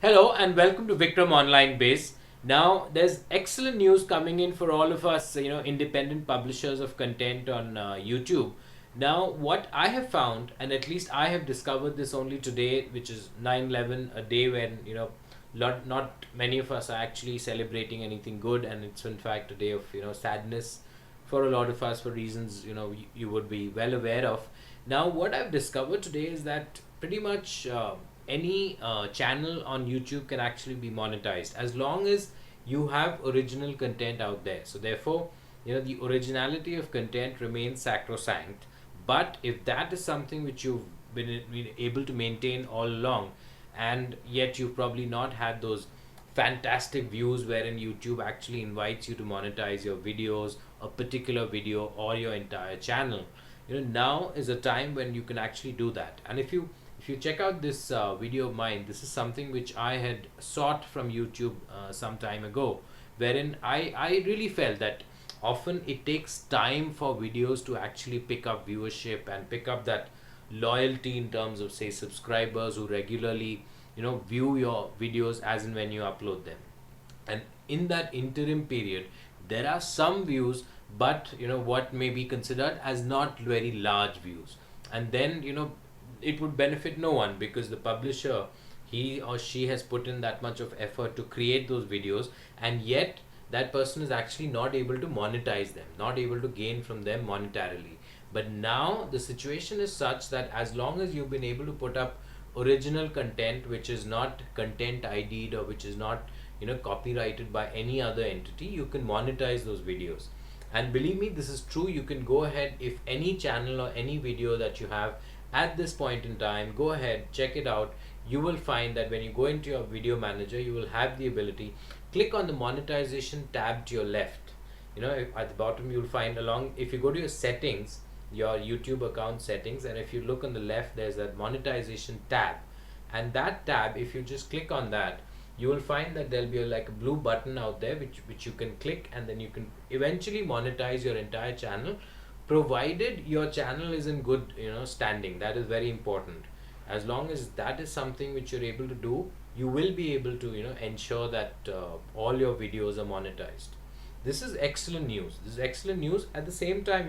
Hello and welcome to Vikram Online Base. Now, there's excellent news coming in for all of us, independent publishers of content on YouTube. Now, what I have found, and at least I have discovered this only today, which is 9/11, a day when, not many of us are actually celebrating anything good, and it's in fact a day of, sadness for a lot of us for reasons, you would be well aware of. Now, what I've discovered today is that pretty much any channel on YouTube can actually be monetized as long as you have original content out there. So therefore, the originality of content remains sacrosanct. But if that is something which you've been able to maintain all along, and yet you've probably not had those fantastic views wherein YouTube actually invites you to monetize your videos, a particular video, or your entire channel, now is a time when you can actually do that. And if you check out this video of mine, this is something which I had sought from YouTube some time ago, wherein I really felt that often it takes time for videos to actually pick up viewership and pick up that loyalty in terms of, say, subscribers who regularly view your videos as and when you upload them. And in that interim period, there are some views, but what may be considered as not very large views. And then it would benefit no one, because the publisher, he or she has put in that much of effort to create those videos, and yet that person is actually not able to monetize them, not able to gain from them monetarily. But now the situation is such that as long as you've been able to put up original content which is not content ID'd, or which is not copyrighted by any other entity, you can monetize those videos. And believe me, this is true. You can go ahead, if any channel or any video that you have at this point in time, go ahead, check it out. You will find that when you go into your video manager, you will have the ability, click on the monetization tab to your left. At the bottom you'll find, along, if you go to your settings, your YouTube account settings, and if you look on the left, there's that monetization tab. And that tab, if you just click on that, you will find that there'll be like a blue button out there which you can click, and then you can eventually monetize your entire channel, provided your channel is in good standing. That is very important. As long as that is something which you're able to do, you will be able to ensure that all your videos are monetized. This is excellent news. This is excellent news. At the same time,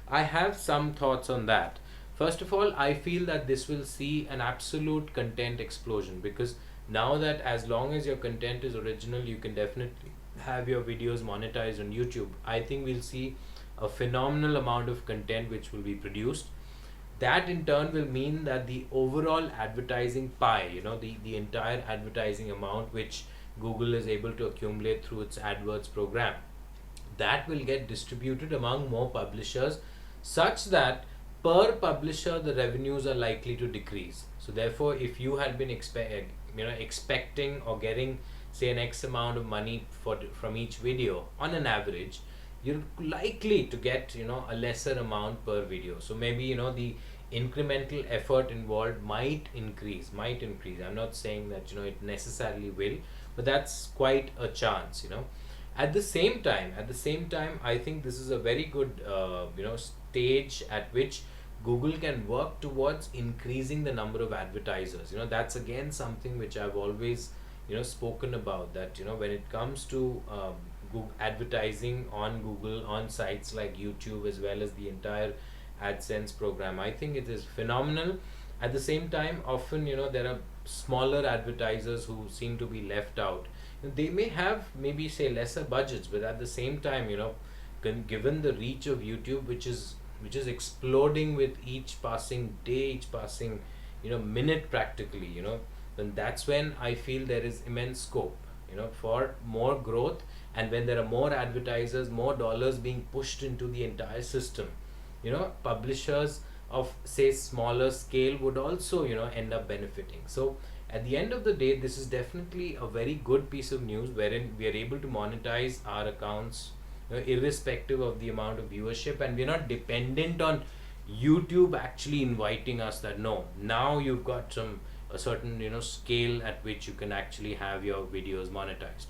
I have some thoughts on that. First of all, I feel that this will see an absolute content explosion, because now that as long as your content is original, you can definitely have your videos monetized on YouTube. I think we'll see a phenomenal amount of content which will be produced. That in turn will mean that the overall advertising pie, the entire advertising amount which Google is able to accumulate through its AdWords program, that will get distributed among more publishers, such that per publisher the revenues are likely to decrease. So therefore, if you had been expecting or getting, say, an X amount of money from each video on an average, you're likely to get a lesser amount per video. So maybe the incremental effort involved might increase. I'm not saying that it necessarily will, but that's quite a chance. At the same time, I think this is a very good stage at which Google can work towards increasing the number of advertisers. That's again something which I've always spoken about, that when it comes to Google advertising on Google, on sites like YouTube, as well as the entire AdSense program, I think it is phenomenal. At the same time, often there are smaller advertisers who seem to be left out. They may have, maybe, say, lesser budgets, but at the same time, given the reach of YouTube, which is exploding with each passing day, each passing minute practically, then that's when I feel there is immense scope for more growth. And when there are more advertisers, more dollars being pushed into the entire system, publishers of, say, smaller scale would also end up benefiting. So at the end of the day, this is definitely a very good piece of news, wherein we are able to monetize our accounts irrespective of the amount of viewership, and we're not dependent on YouTube actually inviting us that, no, now you've got a certain scale at which you can actually have your videos monetized.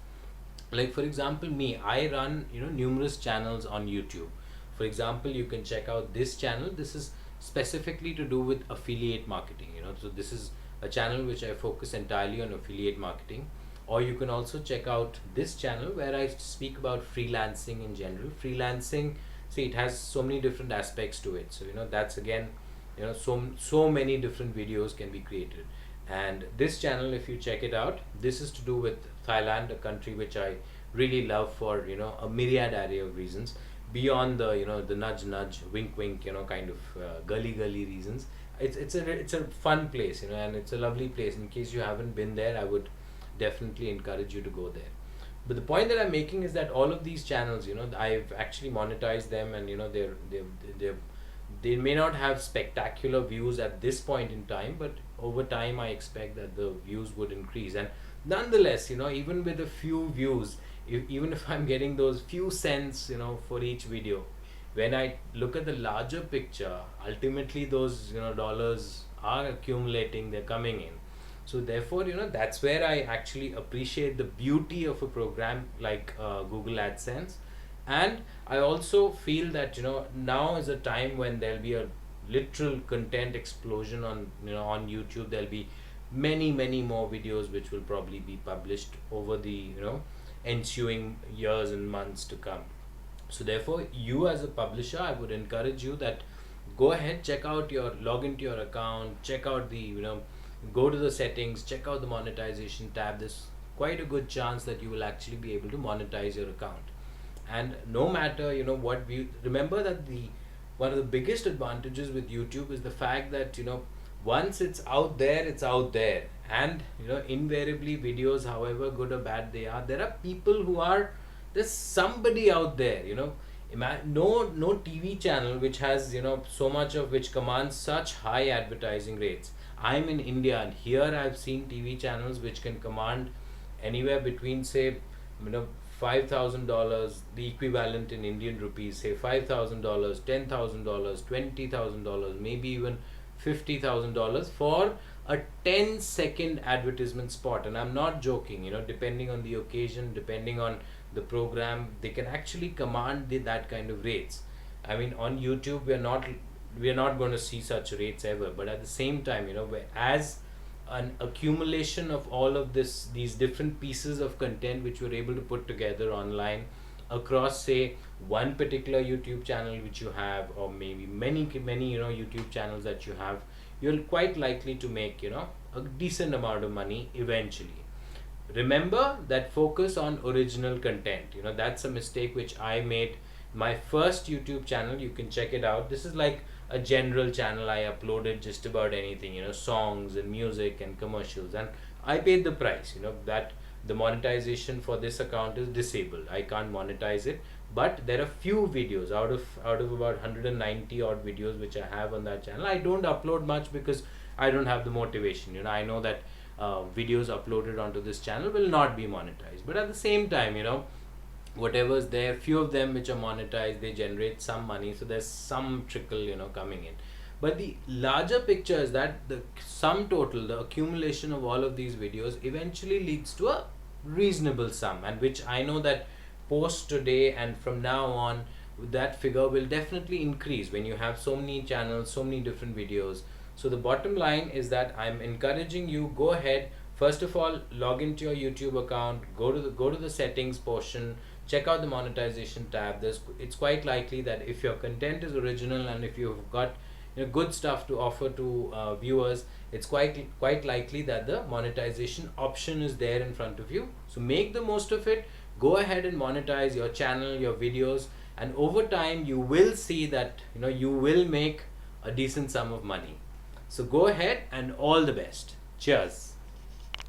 Like, for example, me, I run numerous channels on YouTube. For example, you can check out this channel. This is specifically to do with affiliate marketing. So this is a channel which I focus entirely on affiliate marketing. Or you can also check out this channel where I speak about freelancing in general. Freelancing, see, it has so many different aspects to it. So that's again, so many different videos can be created. And this channel, if you check it out, this is to do with Thailand, a country which I really love for a myriad array of reasons, beyond the the nudge nudge, wink wink, kind of gully gully reasons. It's a fun place, and it's a lovely place. In case you haven't been there, I would definitely encourage you to go there. But the point that I'm making is that all of these channels, I've actually monetized them, and they're they may not have spectacular views at this point in time, but over time I expect that the views would increase. And nonetheless, even with a few views, even if I'm getting those few cents, for each video, when I look at the larger picture, ultimately those dollars are accumulating, they're coming in. So therefore, that's where I actually appreciate the beauty of a program like Google AdSense. And I also feel that now is a time when there'll be a literal content explosion on on YouTube. There'll be many more videos which will probably be published over the ensuing years and months to come. So therefore, you as a publisher, I would encourage you that go ahead, log into your account, check out the go to the settings, check out the monetization tab. There's quite a good chance that you will actually be able to monetize your account. And no matter what view, remember that the one of the biggest advantages with YouTube is the fact that once it's out there, it's out there. And invariably videos, however good or bad they are, there are people who are, there's somebody out there, no TV channel which has so much of which commands such high advertising rates. I'm in India, and here I've seen TV channels which can command anywhere between, say, $5,000, the equivalent in Indian rupees, say $5,000, $10,000, $20,000, maybe even $50,000 for a 10-second advertisement spot. And I'm not joking, depending on the occasion, depending on the program, they can actually command that kind of rates. I mean, on YouTube, we're not going to see such rates ever. But at the same time, as an accumulation of all of these different pieces of content which we're able to put together online across, say, one particular YouTube channel which you have, or maybe many YouTube channels that you have, you're quite likely to make a decent amount of money eventually. Remember that focus on original content. That's a mistake which I made. My first YouTube channel, you can check it out. This is like a general channel. I uploaded just about anything, songs and music and commercials, and I paid the price, that the monetization for this account is disabled. I can't monetize it. But there are few videos out of about 190 odd videos which I have on that channel. I don't upload much because I don't have the motivation. I know that videos uploaded onto this channel will not be monetized, but at the same time, whatever's there, few of them which are monetized, they generate some money, so there's some trickle coming in. But the larger picture is that the sum total, the accumulation of all of these videos eventually leads to a reasonable sum, and which I know that post today and from now on, that figure will definitely increase when you have so many channels, so many different videos. So the bottom line is that I'm encouraging you, go ahead, first of all, log into your YouTube account, go to the settings portion, check out the monetization tab. It's quite likely that if your content is original and if you've got good stuff to offer to viewers, it's quite likely that the monetization option is there in front of you. So make the most of it. Go ahead and monetize your channel, your videos, and over time you will see that you will make a decent sum of money. So go ahead, and all the best. Cheers.